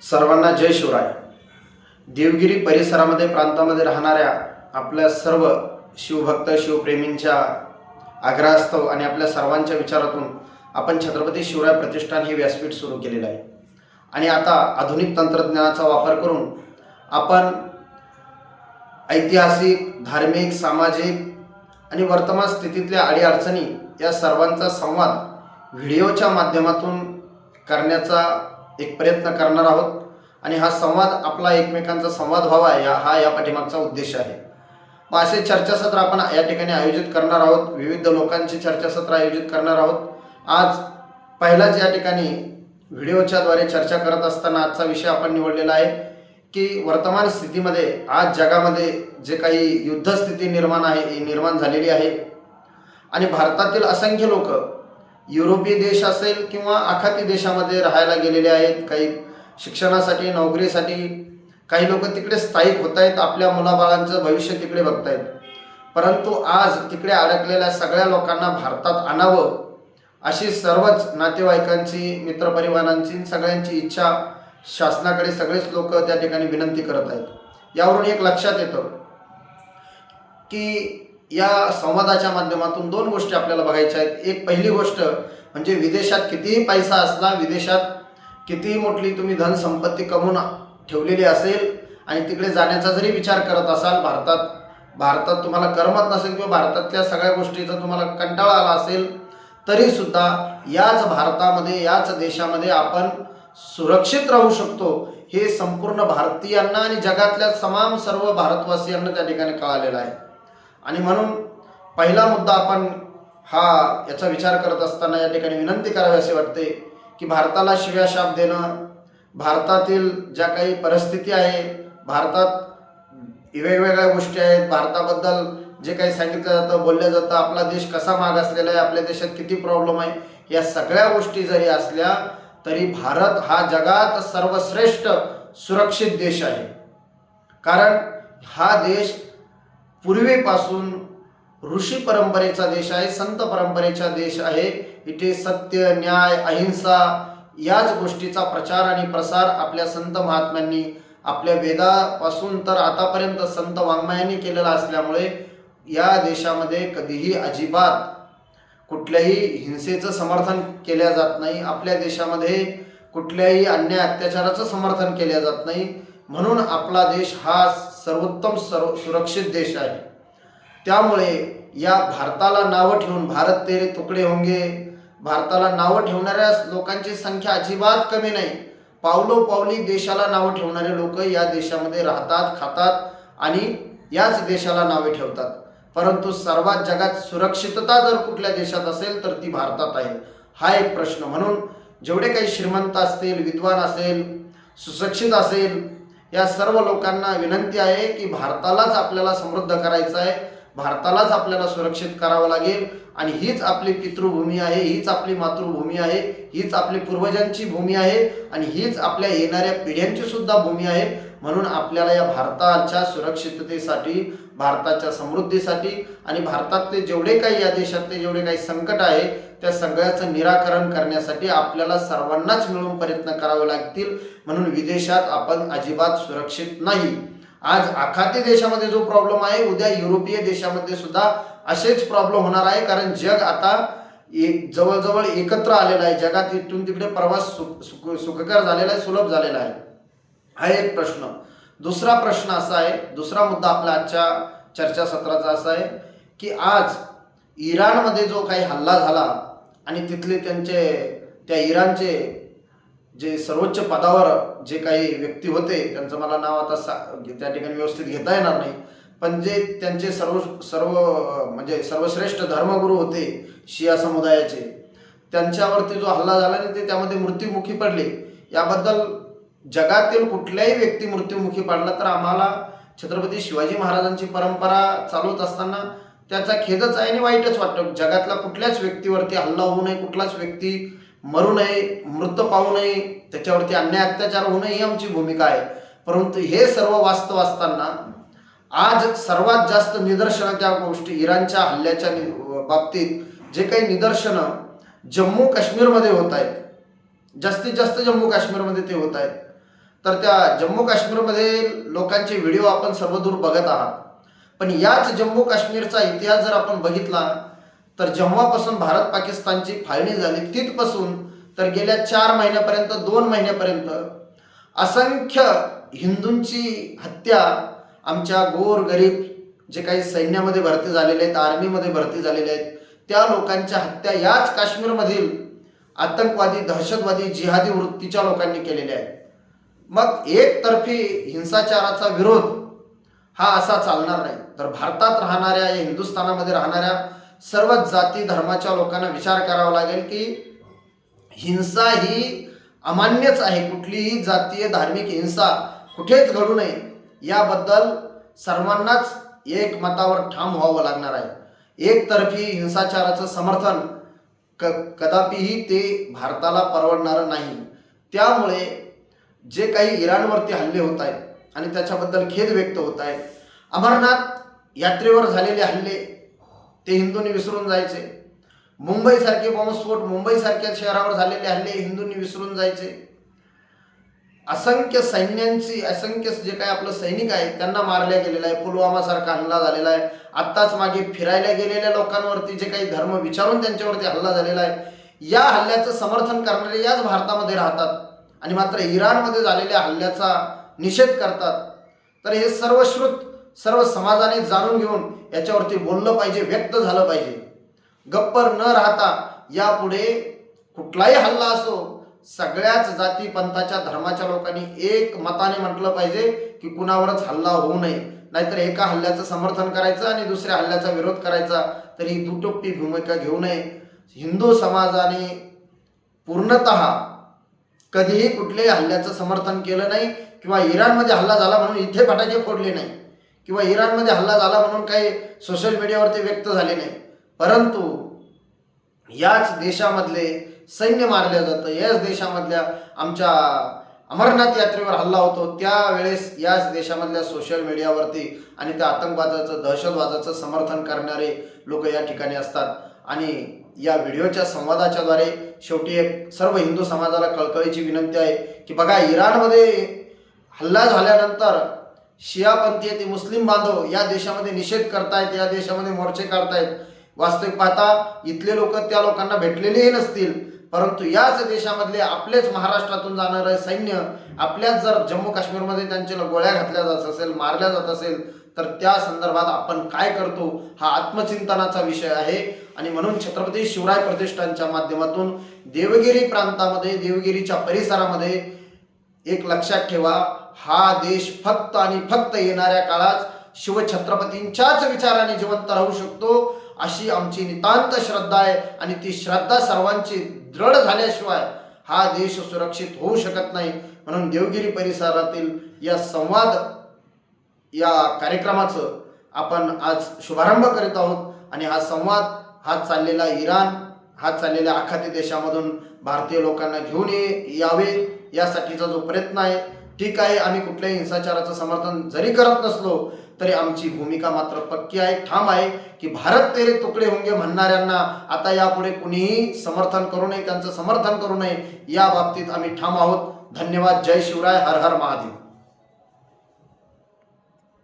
सर्वांना जय शिवराय. देवगिरी परिसरामध्ये प्रांतामध्ये राहणाऱ्या आपल्या सर्व शिवभक्त शिवप्रेमींच्या आग्रहास्तव आणि आपल्या सर्वांच्या विचारातून आपण छत्रपती शिवराय प्रतिष्ठान हे व्यासपीठ सुरू केलेलं आहे. आणि आता आधुनिक तंत्रज्ञानाचा वापर करून आपण ऐतिहासिक, धार्मिक, सामाजिक आणि वर्तमान स्थितीतल्या अडीअडचणी या सर्वांचा संवाद व्हिडिओच्या माध्यमातून करण्याचा एक प्रयत्न करणार आहोत. आणि हा संवाद आपला एकमेकांचा संवाद व्हावा या पाठीमागचा उद्देश आहे. मग असे चर्चासत्र आपण या ठिकाणी आयोजित करणार आहोत. विविध लोकांची चर्चासत्र आयोजित करणार आहोत. आज पहिलाच या ठिकाणी व्हिडिओच्या द्वारे चर्चा करत असताना आजचा विषय आपण निवडलेला आहे की वर्तमान स्थितीमध्ये आज जगामध्ये जे काही युद्धस्थिती निर्माण झालेली आहे आणि भारतातील असंख्य लोक युरोपीय देश असेल किंवा आखाती देशामध्ये राहायला गेलेले आहेत. काही शिक्षणासाठी, नोकरीसाठी, काही लोक तिकडे स्थायिक होत आहेत. आपल्या मुलाबाळांचं भविष्य तिकडे बघतायत. परंतु आज तिकडे अडकलेल्या सगळ्या लोकांना भारतात आणावं अशी सर्वच नातेवाईकांची, मित्रपरिवारांची, सगळ्यांची इच्छा शासनाकडे सगळेच लोक त्या ठिकाणी विनंती करत आहेत. यावरून एक लक्षात येतं की या संवादाच्या माध्यमातून दोन गोष्टी आपल्याला बघायच्या आहेत. एक पहिली गोष्ट म्हणजे विदेशात कितीही पैसा असला, विदेशात कितीही मोठी तुम्ही धनसंपत्ती कमवून ठेवलेली असेल आणि तिकडे जाण्याचा जरी विचार करत असाल, भारतात तुम्हाला करमत नसेल किंवा भारतातल्या सगळ्या गोष्टीचा तुम्हाला कंटाळा आला असेल, तरीसुद्धा याच भारतामध्ये, याच देशामध्ये आपण सुरक्षित राहू शकतो हे संपूर्ण भारतीयांना आणि जगातल्या तमाम सर्व भारतवासियांना त्या ठिकाणी कळालेलं आहे. आणि म्हणून पहिला मुद्दा आपण याचा विचार करत असताना या ठिकाणी विनंती करावी असे वाटते की भारताला शिव्या शाप देणं, भारतातील ज्या काही परिस्थिती आहे, भारतात वेगवेगळ्या गोष्टी आहेत, भारताबद्दल जे काही सांगितलं जातं, बोललं जातं, आपला देश कसा मागासलेला आहे, आपल्या देशात किती प्रॉब्लेम आहे, या सगळ्या गोष्टी जरी असल्या तरी भारत हा जगात सर्वश्रेष्ठ सुरक्षित देश आहे. कारण हा देश पूर्वीपासून ऋषी परंपरेचा देश आहे, संत परंपरेचा देश आहे. इथे सत्य, न्याय, अहिंसा याच गोष्टीचा प्रचार आणि प्रसार आपल्या संत महात्म्यांनी आपल्या वेदापासून तर आतापर्यंत संत वाङ्मयांनी केलेला असल्यामुळे या देशामध्ये कधीही अजिबात कुठल्याही हिंसेचं समर्थन केल्या जात नाही. आपल्या देशामध्ये कुठल्याही अन्याय अत्याचाराचं समर्थन केल्या जात नाही. म्हणून आपला देश हा सर्वोत्तम सुरक्षित देश आहे. त्यामुळे या भारताला नावं ठेवून, भारत तेरे तुकडे होंगे, भारताला नावं ठेवणाऱ्या लोकांची संख्या अजिबात कमी नाही. पावलोपावली देशाला नावं ठेवणारे लोक या देशामध्ये राहतात, खातात आणि याच देशाला नावे ठेवतात. परंतु सर्वात जगात सुरक्षितता जर कुठल्या देशात असेल तर ती भारतात आहे. हा एक प्रश्न. म्हणून जेवढे काही श्रीमंत असतील, विद्वान असेल, सुशिक्षित असेल, या सर्व लोकांना विनंती आहे की भारतालाच आपल्याला समृद्ध करायचं आहे, भारतालाच आपल्याला सुरक्षित करावं लागेल. आणि हीच आपली पितृभूमी आहे, हीच आपली मातृभूमी आहे, हीच आपली पूर्वजांची भूमी आहे आणि हीच आपल्या येणाऱ्या पिढ्यांची सुद्धा भूमी आहे. म्हणून आपल्याला या भारताच्या सुरक्षिततेसाठी, भारताच्या समृद्धीसाठी आणि भारतातले जेवढे काही, या देशातले जेवढे काही संकट आहे त्या सगळ्याचं निराकरण करण्यासाठी आपल्याला सर्वांनाच मिळून प्रयत्न करावे लागतील. म्हणून विदेशात आपण अजिबात सुरक्षित नाही. आज आखाती देशामध्ये जो प्रॉब्लेम आहे, उद्या युरोपीय देशामध्ये सुद्धा असेच प्रॉब्लेम होणार आहे. कारण जग आता जवळजवळ एकत्र आलेलं आहे. जगात इथून तिकडे प्रवास सुखकर झालेला आहे, सुलभ झालेला आहे. हा एक प्रश्न. दुसरा प्रश्न असा आहे, दुसरा मुद्दा आपल्या आजच्या चर्चासत्राचा असा आहे की आज इराणमध्ये जो काही हल्ला झाला आणि तिथले त्या इराणचे जे सर्वोच्च पदावर जे काही व्यक्ती होते, त्यांचं मला नाव आता त्या ठिकाणी व्यवस्थित घेता येणार नाही, पण जे त्यांचे म्हणजे सर्वश्रेष्ठ धर्मगुरू होते शिया समुदायाचे, त्यांच्यावरती जो हल्ला झाला आणि ते त्यामध्ये मृत्युमुखी पडले. याबद्दल जगातील कुठल्याही व्यक्ती मृत्युमुखी पडला तर आम्हाला छत्रपती शिवाजी महाराजांची परंपरा चालवत असताना त्याचा खेदच आहे आणि वाईटच वाटतं. जगातल्या कुठल्याच व्यक्तीवरती हल्ला होऊ नये, कुठलाच व्यक्ती मरू नये, मृत पाहू नये, त्याच्यावरती अन्याय अत्याचार होऊ नये ही आमची भूमिका आहे. परंतु हे सर्व वास्तव असताना आज सर्वात जास्त निदर्शनं त्या गोष्टी इराणच्या हल्ल्याच्या बाबतीत जे काही निदर्शनं जम्मू काश्मीरमध्ये होत आहेत, जास्तीत जास्त जम्मू काश्मीरमध्ये ते होत आहेत. तर त्या जम्मू काश्मीरमध्ये लोकांचे व्हिडिओ आपण सर्वदूर बघत आहात. पण याच जम्मू काश्मीरचा इतिहास जर आपण बघितला तर जेव्हापासून भारत पाकिस्तानची फाळणी झाली तिथपासून तर गेल्या 4 महिन्यापर्यंत 2 महिन्यापर्यंत असंख्य हिंदूंची हत्या आमच्या गोरगरीब जे काही सैन्यामध्ये भरती झालेले आहेत, आर्मीमध्ये भरती झालेले आहेत, त्या लोकांच्या हत्या याच काश्मीरमधील आतंकवादी, दहशतवादी, जिहादी वृत्तीच्या लोकांनी केलेल्या आहेत. मग एकतर्फी हिंसाचाराचा विरोध हा असा चालणार नाही. तर भारतात राहणाऱ्या, या हिंदुस्थानामध्ये राहणाऱ्या सर्वच जाती धर्माच्या लोकांना विचार करावा लागेल की हिंसा ही अमान्यच आहे. कुठलीही जातीय धार्मिक हिंसा कुठेच घडू नये याबद्दल सर्वांनाच एक मतावर ठाम व्हावं लागणार आहे. एकतर्फी हिंसाचाराचं समर्थन कदापिही ते भारताला परवडणारं नाही. त्यामुळे जे काही इराणवरती हल्ले होत आहेत आणि त्याच्याबद्दल खेद व्यक्त होत आहे, अमरनाथ यात्रेवर झालेले हल्ले ते हिंदूंनी विसरून जायचे. मुंबईसारखे बॉम्बस्फोट, मुंबईसारख्या शहरावर झालेले हल्ले हिंदूंनी विसरून जायचे. असंख्य सैन्यांची, असंख्य जे काही आपलं सैनिक आहेत त्यांना मारल्या गेलेलं आहे. पुलवामासारखा हल्ला झालेला आहे. आत्ताच मागे फिरायला गेलेल्या लोकांवरती जे काही धर्म विचारून त्यांच्यावरती हल्ला झालेला आहे. या हल्ल्याचं समर्थन करणारे याच भारतामध्ये राहतात आणि मात्र इराणमध्ये झालेल्या हल्ल्याचा निषेध करतात. तर हे सर्व समाजाने जाणून घेऊन याच्यावरती बोललं पाहिजे, व्यक्त झालं पाहिजे. गप्प न राहता यापुढे कुठलाही हल्ला असो सगळ्याच जाती पंथाच्या धर्माच्या लोकांनी एक मताने म्हटलं पाहिजे की कुणावरच हल्ला होऊ नये. नाहीतर एका हल्ल्याचं समर्थन करायचं आणि दुसऱ्या हल्ल्याचा विरोध करायचा, तर ही दुटोपी भूमिका घेऊ नये. हिंदू समाजाने पूर्णतः कधीही कुठल्याही हल्ल्याचं समर्थन केलं नाही किंवा इराणमध्ये हल्ला झाला म्हणून इथे फटाके फोडले नाही किंवा इराणमध्ये हल्ला झाला म्हणून काही सोशल मीडियावरती व्यक्त झाले नाही. परंतु याच देशामधले सैन्य मारलं जातं, याच देशामधल्या आमच्या अमरनाथ यात्रेवर हल्ला होतो, त्यावेळेस याच देशामधल्या सोशल मीडियावरती आणि त्या आतंकवादाचं, दहशतवादाचं समर्थन करणारे लोक या ठिकाणी असतात. आणि या व्हिडिओच्या संवादाच्याद्वारे शेवटी एक सर्व हिंदू समाजाला कळकळीची विनंती आहे की बघा, इराणमध्ये हल्ला झाल्यानंतर शियापंथीय ते मुस्लिम बांधव या देशामध्ये निषेध करतायत, या देशामध्ये मोर्चे काढतायत. वास्तविक पाहता इथले लोक त्या लोकांना भेटलेलेही नसतील, परंतु याच देशामधले आपलेच महाराष्ट्रातून जाणारं सैन्य आपल्याच जर जम्मू काश्मीरमध्ये त्यांच्या गोळ्या घातल्या जात असेल, मारल्या जात असेल, तर त्या संदर्भात आपण काय करतो हा आत्मचिंतनाचा विषय आहे. आणि म्हणून छत्रपती शिवराय प्रतिष्ठानच्या माध्यमातून देवगिरी प्रांतामध्ये, देवगिरीच्या परिसरामध्ये एक लक्षात ठेवा, हा देश फक्त आणि फक्त येणाऱ्या काळात शिवछत्रपतींच्याच विचाराने जिवंत राहू शकतो अशी आमची नितांत श्रद्धा आहे. आणि ती श्रद्धा सर्वांची दृढ झाल्याशिवाय हा देश सुरक्षित होऊ शकत नाही. म्हणून देवगिरी परिसरातील या संवाद या कार्यक्रमाचं आपण आज शुभारंभ करीत आहोत. आणि हा संवाद हा चाललेला इराण, हा चाललेल्या आखाती देशामधून भारतीय लोकांना घेऊन यावे यासाठीचा जो प्रयत्न आहे. ठीक आहे, आम्ही कुठल्याही हिंसाचाराचं समर्थन जरी करत नसलो तरी आमची भूमिका मात्र पक्की आहे, ठाम आहे की भारत तेरे तुकडे होंगे म्हणणाऱ्यांना आता यापुढे कुणीही समर्थन करू नये, त्यांचं समर्थन करू नये या बाबतीत आम्ही ठाम आहोत. धन्यवाद. जय शिवराय. हर हर महादेव.